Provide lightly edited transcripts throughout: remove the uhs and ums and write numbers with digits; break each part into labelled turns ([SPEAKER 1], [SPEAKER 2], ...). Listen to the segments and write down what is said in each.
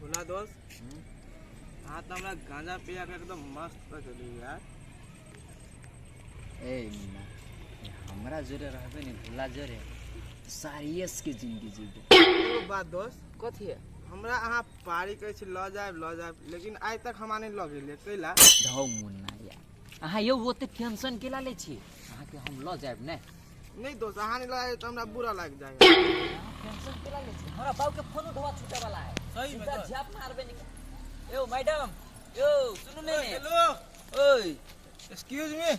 [SPEAKER 1] सुना दोस्त हाँ तो हमरा गांजा पिया के एकदम मस्त कर चली यार।
[SPEAKER 2] ए मुन्ना हमरा जोरे रहबे नहीं भुला जोरे सारियस के जिंदगी जीबे।
[SPEAKER 1] एगो बात दोस्त कथी है हमरा अहाँ पारी कहै छी ल जाब लेकिन आज तक हमरा नहीं ल गेलिए कैला
[SPEAKER 2] धौ मुन्ना यार अहाँ यो ओते टेंशन केला ले छी अहाँ के हम ल जाब
[SPEAKER 1] नहीं दोस्त अहाँ नहीं ल जाए तो हमरा बुरा लग जाए।
[SPEAKER 2] टेंशन केला ले छी हमरा बाऊ के फोन उठवा छूटे वाला है
[SPEAKER 1] सही में
[SPEAKER 2] तो झप मारबे नहीं। यो मैडम यो सुनो ने
[SPEAKER 1] हेलो
[SPEAKER 2] ओए
[SPEAKER 1] एक्सक्यूज मी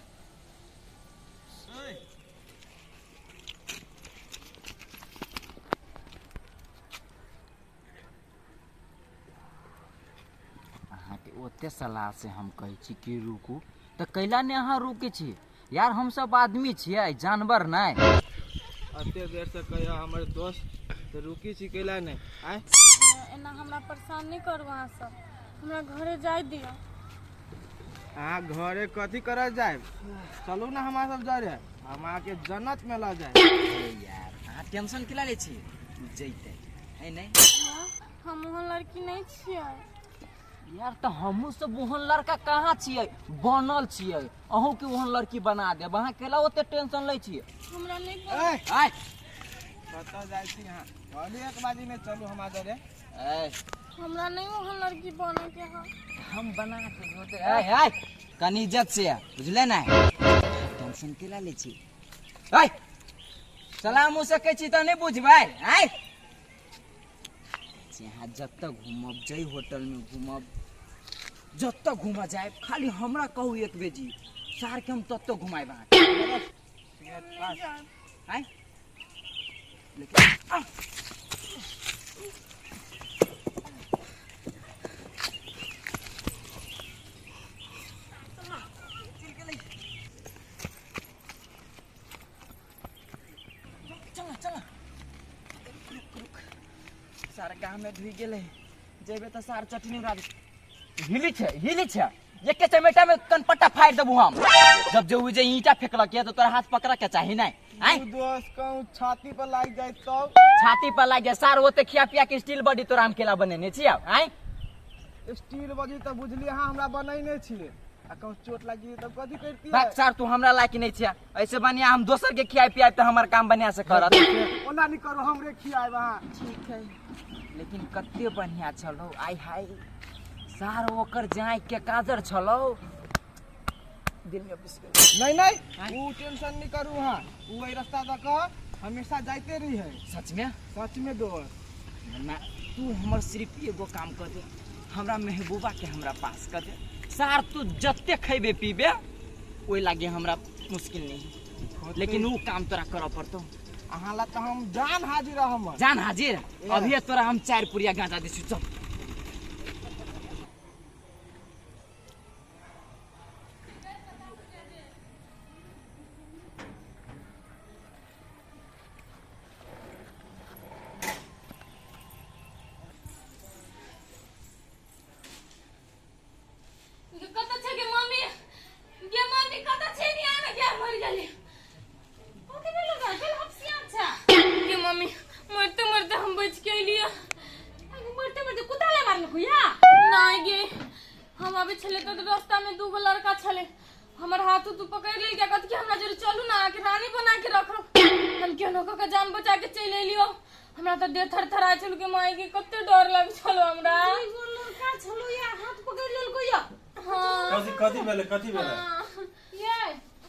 [SPEAKER 2] ओते सलाह से हम कहै छी कि रुकू तो कैला ने अहाँ रुके छी यार हम सब आदमी छियै जानवर नहीं।
[SPEAKER 1] अते देर से कहिया हमर दोस्त तो रुकी छी कैला नहीं आय
[SPEAKER 3] एना हमरा परेशान नहीं करू अहाँ सब हमरा घरे जाय दियो।
[SPEAKER 1] अहाँ घरे कथी करल जाए चलू ना हमारा सब जा रहे हम आके जन्नत में ला जाए।
[SPEAKER 2] यार अहाँ टेंशन केला ले छी जइते है नहीं
[SPEAKER 3] हम वहाँ लड़की नहीं छियै
[SPEAKER 2] यार तो हमहू सब वहाँ लड़का कहाँ छियै बनल छियै अहूँ के वहाँ लड़की बना देब अहाँ केला ओते टेंशन ले छियै
[SPEAKER 3] हमरा नहीं
[SPEAKER 2] आय
[SPEAKER 1] कतौ जाय छी अहाँ कहली एक बाजी में चलू हमारा घरे
[SPEAKER 2] ए
[SPEAKER 3] हमरा नहीं वहाँ लड़की बने के है
[SPEAKER 2] हम बना के होते ए आय कनी इज्जत से बुझले ना टेंशन केला ले छी आय सलाम हो सके छी त नहीं बुझबै आय यहाँ जब तक घूमब जई होटल में घूमब जब तक घूमा जाए खाली हमरा कहू एक बेजी सार के हम तब तक घुमाए आय लेकिन सारा गाँव में धुई गेले जेबे तो सार चटनी उड़ा हिली छे एक चमेटा में कनपट्टा फाड़ देबू हम जब जो जे ईंटा फेंकलक तो तोरा हाथ पकड़ा के चाही नहीं आय
[SPEAKER 1] दोस्त कहूं छाती पर लाग जाए तब
[SPEAKER 2] छाती पर लाग जाए सार ओते खिया पिया के स्टील बॉडी तोरा हम केला बनेने छियै आय
[SPEAKER 1] स्टील बॉडी तो बुझली हां हमरा बनैने छियै आ कहूं चोट लागी तब कथी करती
[SPEAKER 2] बात सार तू हमरा लायक नहीं छियै ऐसे बनिया हम दोसर के खिया पिया तो हमर काम बनिया से करत
[SPEAKER 1] ओना नहीं करो हमरे खियाए वहां
[SPEAKER 2] ठीक है लेकिन कत्ते बढ़िया छलो आय हाय सार ओकर जाय के काजर छलो दिल में बिस
[SPEAKER 1] नहीं नहीं वो टेंशन नहीं करू हां वो ए रास्ता तक हमेशा जाते रही है सच में दोस्त
[SPEAKER 2] ना तू हमर सिर्फ एगो काम कर दे हमरा महबूबा के हमरा पास कर दे सार तू जत्ते खइबे पीबे ओइ लागे हमरा मुश्किल नहीं लेकिन वो काम तोरा करऽ पड़तो
[SPEAKER 1] अहाँ ला तो हम जान हाजिर हम
[SPEAKER 2] जान हाजिर अभी तोरा हम 4 पुरिया गांजा देसी चल
[SPEAKER 3] रास्ता में दूगो लड़का छले हमर हाथ तू पकड़ ले क्या कहत कि हमरा जरूर चलू ना के रानी बना के रखो हम केनो का जान बचा के चल एलियो हमरा त देह थरथरा चलू के माई के कत्ते डर लग छलो हमरा दूगो लड़का छलो या हाथ पकड़ लेल को या हां
[SPEAKER 1] कथी भेले
[SPEAKER 3] ये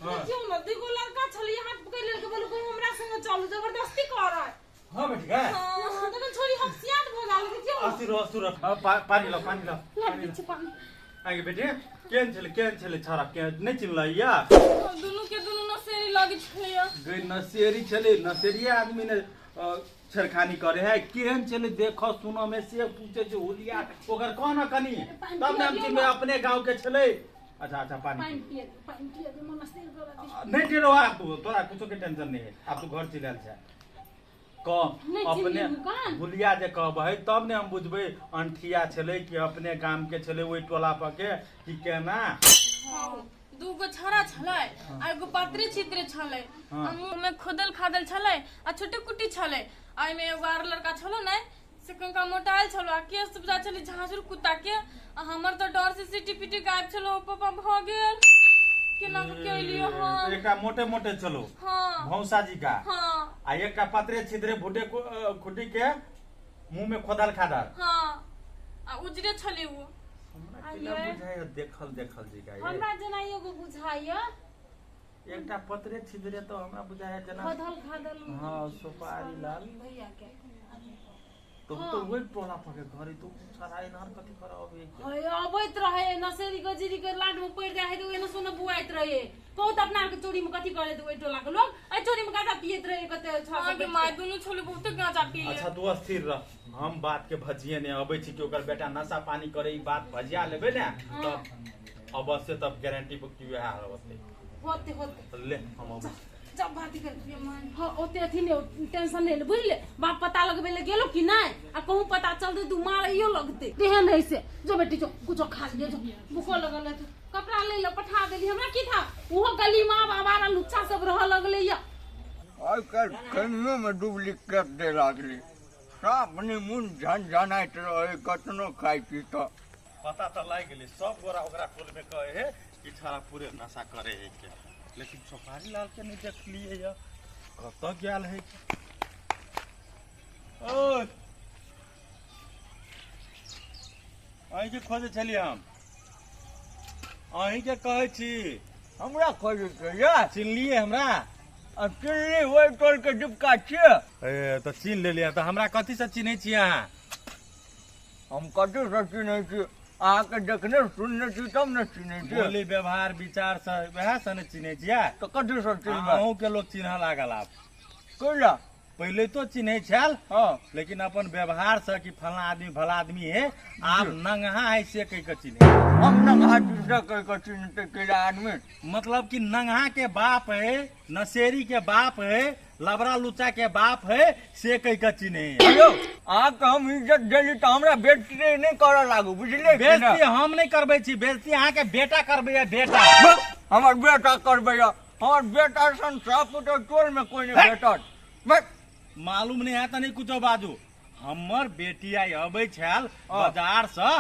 [SPEAKER 3] क्यों न दूगो लड़का छलो या हाथ पकड़ लेल के बोल को हमरा संग चलू जबरदस्ती कर रहा है
[SPEAKER 1] हां बेटी का
[SPEAKER 3] हां तो छोरी हफ्सियात हो जाल के क्यों
[SPEAKER 1] अस्तिर पानी लो आगे बेटी केन छले छरा के नहीं चिनला या
[SPEAKER 3] दोनों के दोनों नसेरी लागी छले या
[SPEAKER 1] गई नसेरी छले नसेरी आदमी ने छेड़खानी करे है केन छले देखो सुनो में से पूछे जो होलिया ओकर कोन कनी तब नाम छी मैं अपने गांव के छले अच्छा पानी
[SPEAKER 3] पिए मनस्तिर कर
[SPEAKER 1] नहीं टेरो आप तोरा कुछो के टेंशन नहीं है आप तो घर चिलाल छै अपने भुलिया जे कहबै तब ने हम बुझबै अंठिया छले कि अपने गांव के छले ओइ टोला पर के कि केना
[SPEAKER 3] दूगो छड़ा छले आ एगो पात्री चित्र छले मुंह में खोदल खादल छले आ छोटे कुटी छले आइ में एगो आर लड़का छलो ने से कंका मोटाइल छलो आ केस बुझा छले झांझुर कुत्ता के आ हमर तो डर से सीटी गायब छलो पापा भ गेल केना के लियो हम
[SPEAKER 1] एकटा मोटे मोटे चलो
[SPEAKER 3] हां
[SPEAKER 1] भौसा जी का
[SPEAKER 3] हां
[SPEAKER 1] आ एकटा पतरे छिद्रे भुटे खुटी के मुंह में खोदल खादर
[SPEAKER 3] हां आ उजरे छले वो
[SPEAKER 1] हमरा केना बुझाय देखल जी का
[SPEAKER 3] हमरा जना एगो बुझाय
[SPEAKER 1] एकटा पतरे छिद्रे तो हमरा बुझाय जना
[SPEAKER 3] खादल
[SPEAKER 1] हां सुपारी लाल
[SPEAKER 3] भैया के
[SPEAKER 1] तो वही टोला पके घरे तो सराय नहर कथि खराब है
[SPEAKER 4] हय अबैत रहे नसेरी गजरी के लाड में पड़ जाए तो एना सोना बुआइत रहे बहुत अपना के चोरी में कथि करे तो टोला के लोग ए चोरी में गाजा पियत रहे कते
[SPEAKER 3] हां के माय दुनु छोले बहुत गाजा पी ले
[SPEAKER 1] अच्छा तू स्थिर रह हम बात के भजिए ने अबै छी कि ओकर बेटा नशा पानी करे ई बात भजिया लेबे ने तब अवश्य तब गारंटी बुक की है
[SPEAKER 4] होते
[SPEAKER 1] ले हम अब
[SPEAKER 4] जब बात कर मन हां ओते अथी ने टेंशन ले बुझले बाप पता लगबे ले गेलो कि नहीं आ कहूं पता चलते तू मारियो लगते देहन है से जो बेटी जो कुछ खा ले जो भूखो लगल है कपड़ा ले ले पठा देली हमरा की था ओहो गली मां बाबारा लुच्चा सब रह लगले या
[SPEAKER 5] आज कल कनियो में डुप्लीकेट दे लागली सब ने मुन झनाइत रहे कतनो खाई पी तो
[SPEAKER 1] पता तो लाग गेले सब गोरा ओकरा टोल में कहे है कि छाड़ा पूरे नशा करे है के लेकिन सुपारी लाल के नहीं देख लिए या कत गेल है ओए अहीं के खोजे छली हम अहीं के कहे छी
[SPEAKER 5] हमरा खोज के या
[SPEAKER 1] चिन्हलिए हमरा
[SPEAKER 5] अब चिल्ली ओइ टोल के डिपका छिए
[SPEAKER 1] ए तो चिन्ह लेलिए तो हमरा कथि से चिन्है छी अहाँ
[SPEAKER 5] हम कतौ से चिन्है छी अहाँ के देखने सुनने छी तब न चिन्है छी
[SPEAKER 1] बोली व्यवहार विचार से वह से न चिन्है छियै
[SPEAKER 5] तो कतौ से चिन्हबै
[SPEAKER 1] अहूँ के लोग चिन्ह लागल आप
[SPEAKER 5] कैला
[SPEAKER 1] पहले तो चिन्है छल
[SPEAKER 5] हां
[SPEAKER 1] लेकिन अपन व्यवहार से कि फलना आदमी भला आदमी है आप नंगहा है से कह के चिन्हे
[SPEAKER 5] हम नंगा से कह के चिन्हते केला आदमी
[SPEAKER 1] मतलब कि नंगहा के बाप है नशेरी के बाप है लबरा लुच्चा के बाप है से कह के चिन्हे
[SPEAKER 5] हेलो अहाँ के हम इज्जत देली तो हमरा बेइज्जती नहीं करऽ लागू बुझले
[SPEAKER 1] बेइज्जती हम नहीं करबै छी बेइज्जती अहाँ के बेटा करबै है बेटा
[SPEAKER 5] हमर बेटा करबै हमर बेटा सन सापुत टोल में कोई नहीं भेटत बस
[SPEAKER 1] मालूम नहीं है तो नहीं कुछो बाजू हमर बेटी आई अबै छल बाजार से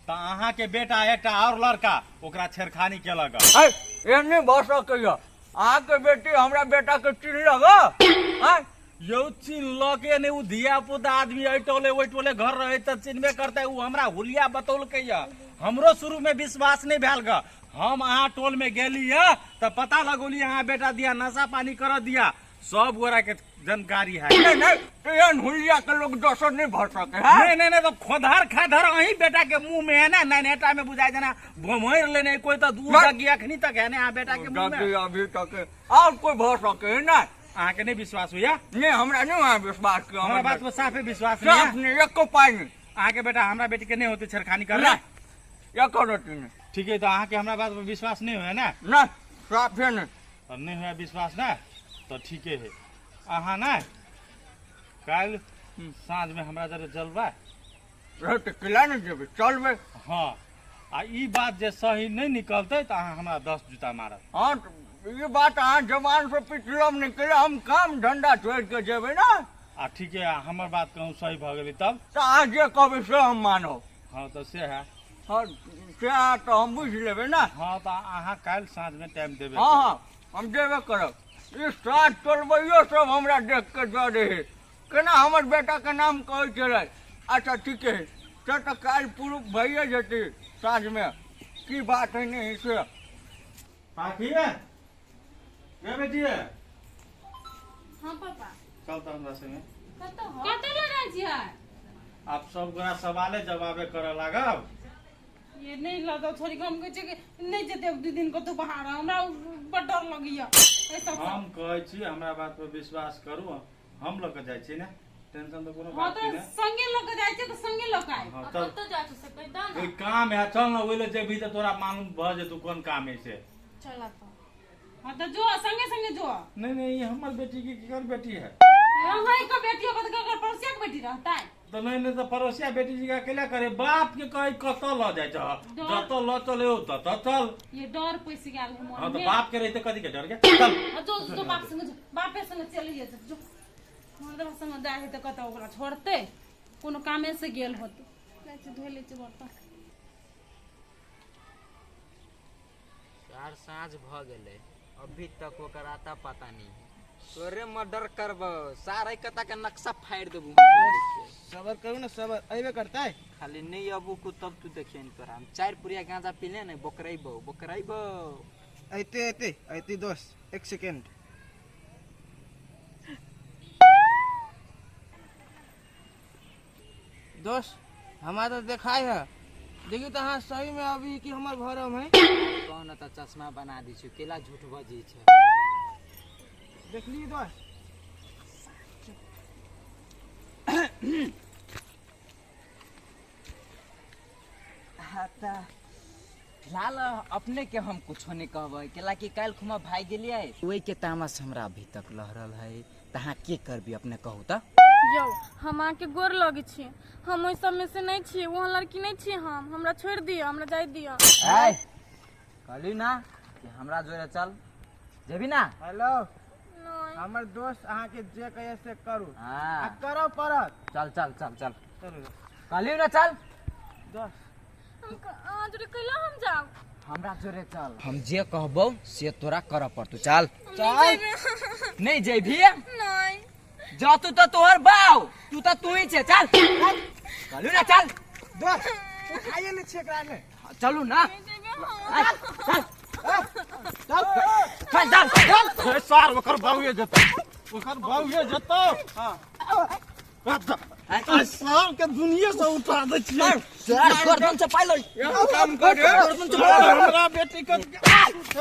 [SPEAKER 1] तो अहाँ के बेटा एकटा और लड़का ओकरा छेड़खानी केलक
[SPEAKER 5] ए नहीं भ सकैया अहाँ के बेटी हमरा बेटा के चिन्हलक
[SPEAKER 1] यौ चिन्हलके नहीं उ धिया पुता आदमी ओइ टोले घर रहे तो चिन्हबे करते उ हमरा हुलिया बतौलकै या हमरो शुरू में विश्वास नहीं भेल ग हम अहाँ टोल में गेली है तो पता लगौली अहाँ बेटा दिया नशा पानी कर दिया सब गोरा के जानकारी है
[SPEAKER 5] नहीं हुलिया के लोग दोसर नहीं भर सके है
[SPEAKER 1] नहीं तो खोदर खादर अही बेटा के मुंह में है ना नैनेटा में बुझाई देना भोमर लेने कोई तो दूर तक अखनी तक है ना बेटा के मुंह में
[SPEAKER 5] अभी तक और कोई भर सके ना
[SPEAKER 1] अहाँ के नहीं विश्वास हुआ
[SPEAKER 5] नहीं हमरा नहीं वहाँ विश्वास किया
[SPEAKER 1] हमरा बात पर साफे विश्वास नहीं है
[SPEAKER 5] नहीं एको पाई नहीं
[SPEAKER 1] अहाँ के बेटा हमरा बेटी के नहीं होते छेड़खानी कर रहा
[SPEAKER 5] एको रोटी नहीं
[SPEAKER 1] ठीक है तो अहाँ के हमरा बात पर विश्वास नहीं हुआ ना
[SPEAKER 5] ना साफे नहीं
[SPEAKER 1] और नहीं हुआ विश्वास ना तो ठीक है अहाँ ना कल साँझ में हमरा जरे चलबा
[SPEAKER 5] रहते किला नहीं जेबे चलबे
[SPEAKER 1] हाँ आ ई बात जे सही नहीं निकलते तो अहाँ हमरा 10 जूता मारब
[SPEAKER 5] हाँ ये बात अहाँ जबान से पिछलम निकले हम काम धंधा छोड़ के जेबे ना
[SPEAKER 1] आ ठीक है हमर बात कहूँ सही भ गेली तब
[SPEAKER 5] तो अहाँ जे कहबे से हम मानो
[SPEAKER 1] हाँ तो से है
[SPEAKER 5] हाँ से तो हम बुझ लेबे ना
[SPEAKER 1] हाँ तो अहाँ कल साँझ में टाइम देबे
[SPEAKER 5] हाँ हाँ हम देबे करब ये साथ चलबैयो सब हमरा देख के दे रहे केना हमर बेटा के नाम कहै छलै अच्छा ठीक है तो काल प्रूफ भइए जेतै साँझ में की बात है नहीं से
[SPEAKER 1] पाखी है के बेटी है
[SPEAKER 4] हां पापा
[SPEAKER 1] चल तो हमरा संगे
[SPEAKER 4] कत लगा छियै
[SPEAKER 1] आप सब गोरा सवाले जवाबे करे लागब
[SPEAKER 4] ये नहीं लगा थोड़ी कम के नहीं जेते अब 2 दिन को तो बाहर हमरा बड़ डर लगिया ऐसा
[SPEAKER 1] हम कहै छी हमरा बात पर विश्वास करू हम लोग जाय छी ना टेंशन तो कोनो
[SPEAKER 4] हां
[SPEAKER 1] बात
[SPEAKER 4] तो
[SPEAKER 1] नहीं
[SPEAKER 4] संगे लोग जाय छै तो संगे लोग आए
[SPEAKER 1] हां
[SPEAKER 3] तब
[SPEAKER 1] तब
[SPEAKER 3] तो जा सकते दा
[SPEAKER 1] कोई
[SPEAKER 3] ना
[SPEAKER 1] काम है चल ना ओइले जेबी तो तोरा मालूम भ जेतु कोन काम है से
[SPEAKER 3] चला तो
[SPEAKER 4] हां तो जो संगे संगे जो
[SPEAKER 1] नहीं ये हमर बेटी की केकर बेटी है
[SPEAKER 4] हां का बेटी को तो पड़ोसिया के बेटी रहता है
[SPEAKER 1] तो नहीं तो पड़ोसिया बेटी जी का अकेला करे बाप के कहे कत ल जाय छ जत ल चले हो तत चल
[SPEAKER 4] ये डर पैसे गेल है
[SPEAKER 1] हां
[SPEAKER 4] मन
[SPEAKER 1] तो
[SPEAKER 4] में
[SPEAKER 1] बाप के रहते कथि के डर के चल
[SPEAKER 4] जो बाप संगे जो बापे संगे चलिए जो मन संगे जाए है तो कत ओकरा छोड़ते कोनो कामे से गेल होते ले छै धोइ ले छै बर्तन।
[SPEAKER 2] यार साँझ भ गेले अभी तक ओकर आता पता नहीं। तोरे मर्डर करबो सारे कता के नक्शा फाड़ देबू।
[SPEAKER 6] सबर करू ना, सबर अइबे करता है।
[SPEAKER 2] खाली नहीं अबू को तब तू देखिए इन तोरा हम 4 पुरिया गांजा पीले न बकराइबो।
[SPEAKER 6] ऐते दोस्त 1 सेकंड। दोस्त हमारा तो दिखाई है, देखिए तो हाँ सही में अभी कि हमार घर में
[SPEAKER 2] कौन त चश्मा बना दी छु केला झूठ बजी छै।
[SPEAKER 6] देख ली दोस्त।
[SPEAKER 2] लाल अपने के हम कुछ नहीं कहबै केला कि काल खुमा भाई गेलिए ओई के तामस हमरा अभी तक लहरल है। तहाँ के करबी अपने कहू त।
[SPEAKER 3] यौ हम आके गोर लगे छी, हम ओइ सब में से नहीं छी, वहाँ लड़की नहीं छी हम, हमरा छोड़ दिया, हमरा जाय दिया।
[SPEAKER 2] ए कहली ना कि हमरा जोरे चल जेबी ना।
[SPEAKER 6] हेलो
[SPEAKER 3] नहीं
[SPEAKER 6] हमार दोस्त अहाँ के जे कहे से करू
[SPEAKER 2] हां
[SPEAKER 6] आ करो परत।
[SPEAKER 2] चल चल चल चल
[SPEAKER 6] चलो
[SPEAKER 2] कहली ना चल
[SPEAKER 6] दोस्त।
[SPEAKER 3] आज रे कैला हम जाऊ।
[SPEAKER 2] हमरा जोरे चल हम जे कहबो से तोरा कर पड़तू। चल
[SPEAKER 3] चल
[SPEAKER 2] नहीं जेबी
[SPEAKER 3] नहीं
[SPEAKER 2] जा तू तो तोहर बाऊ तू ही छे। चल कहलू ना चल
[SPEAKER 6] दोस्त तू खाइए ले छे एकरा ने।
[SPEAKER 2] चलू ना
[SPEAKER 6] चल
[SPEAKER 2] चल चल चल
[SPEAKER 1] सार ओकर बाबूए जतो, ओकर बाबूए जतो। हां सार के दुनिया से उठा दे छियै।
[SPEAKER 2] सार गर्दन से पाइलो
[SPEAKER 5] काम कर
[SPEAKER 2] गर्दन से पाइलो
[SPEAKER 1] हमरा बेटी के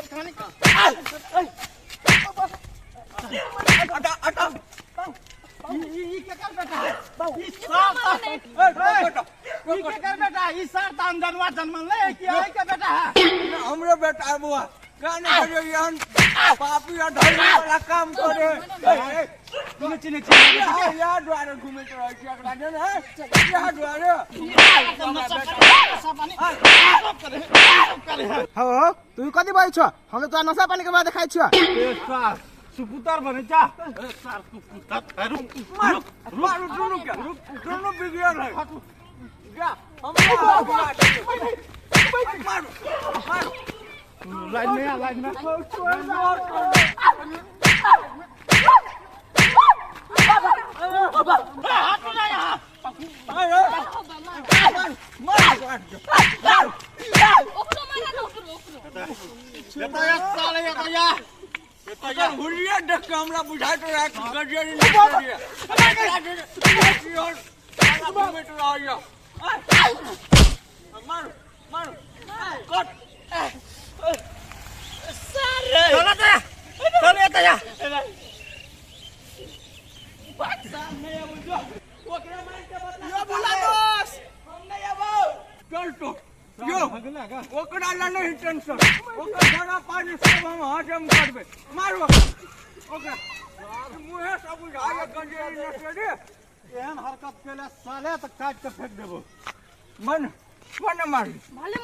[SPEAKER 1] खाने का ई के कर बेटा ई सार ई के कर बेटा ई सार त अंदरवा जन्मल ले कि आई के बेटा है।
[SPEAKER 5] हमरे बेटा बुआ काने करे यान पापी अधर्म वाला काम करे।
[SPEAKER 1] तुम चिने चिने
[SPEAKER 5] या द्वारे घूमे तो रही एकरा ने या द्वारे
[SPEAKER 6] हो तू कथि बाई छ? हम तो नशा पानी के बाद खाइ छ।
[SPEAKER 1] ए सार सुपुतर बने जा। ए सार सुपुतर रुक
[SPEAKER 5] मारू दोनों क्या दोनों बिगड़ है जा हम मारू
[SPEAKER 1] लाइन में आ लाइन में
[SPEAKER 5] हुलिया देख के हमरा बुझाइत रहा कि गजरी निकल दिया घूमे तो रहिया मारू मारू कट चल तो यो ओकरा ला नहीं टेंशन ओकर खाना पानी सब हम हजम करबे। मारो ओकरा मुहे सब बुझाया गंजेरी नसे
[SPEAKER 1] एहन हरकत केले साले त काट के फेंक देबो।
[SPEAKER 5] मन मन मारी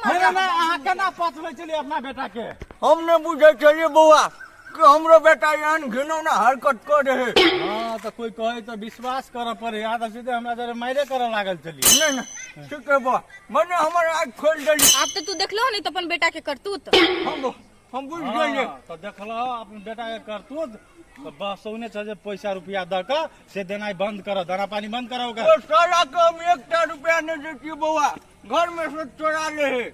[SPEAKER 1] अरे ना अहाँ केना पचबै छलिए अपना बेटा के?
[SPEAKER 5] हमने बुझे चलिए बउआ कि हमरो बेटा यान घिनौना हरकत कर रहे।
[SPEAKER 1] हां त कोई कहे त विश्वास कर पड़े, या त सीधे हमरा जरे मारे करे लागल चली।
[SPEAKER 5] नहीं नहीं ठीक है बा मैंने हमारे आँख खोल दिली।
[SPEAKER 3] अब तो तू देख लो नहीं तो अपन बेटा के करतूत।
[SPEAKER 5] हम बुझ गए
[SPEAKER 1] तो देखलो अपन बेटा के करतूत तो बस सोने से पैसा रुपया द के से देनाई बंद करो, दाना पानी बंद करो ओकर।
[SPEAKER 5] तो सारा को हम 1 रुपया नहीं देती बउआ घर में से चोरा ले है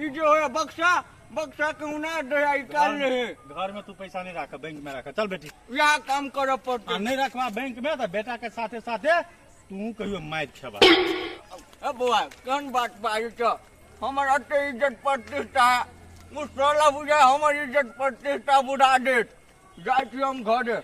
[SPEAKER 5] ई जो है बक्सा बक्सा के उना दे निकाल ले है।
[SPEAKER 1] घर में तू पैसा नहीं रख, बैंक में रख। चल बेटी
[SPEAKER 5] यहाँ काम करो पड़ते
[SPEAKER 1] नहीं रखवा बैंक में तो बेटा के साथे साथे तू कहियो मार खेबा।
[SPEAKER 5] अब बुआ कौन बात पाई तो हमारा तो इज्जत प्रतिष्ठा है मुझे बुझा हमारी इज्जत प्रतिष्ठा बुढ़ा दे जाए हम घरे।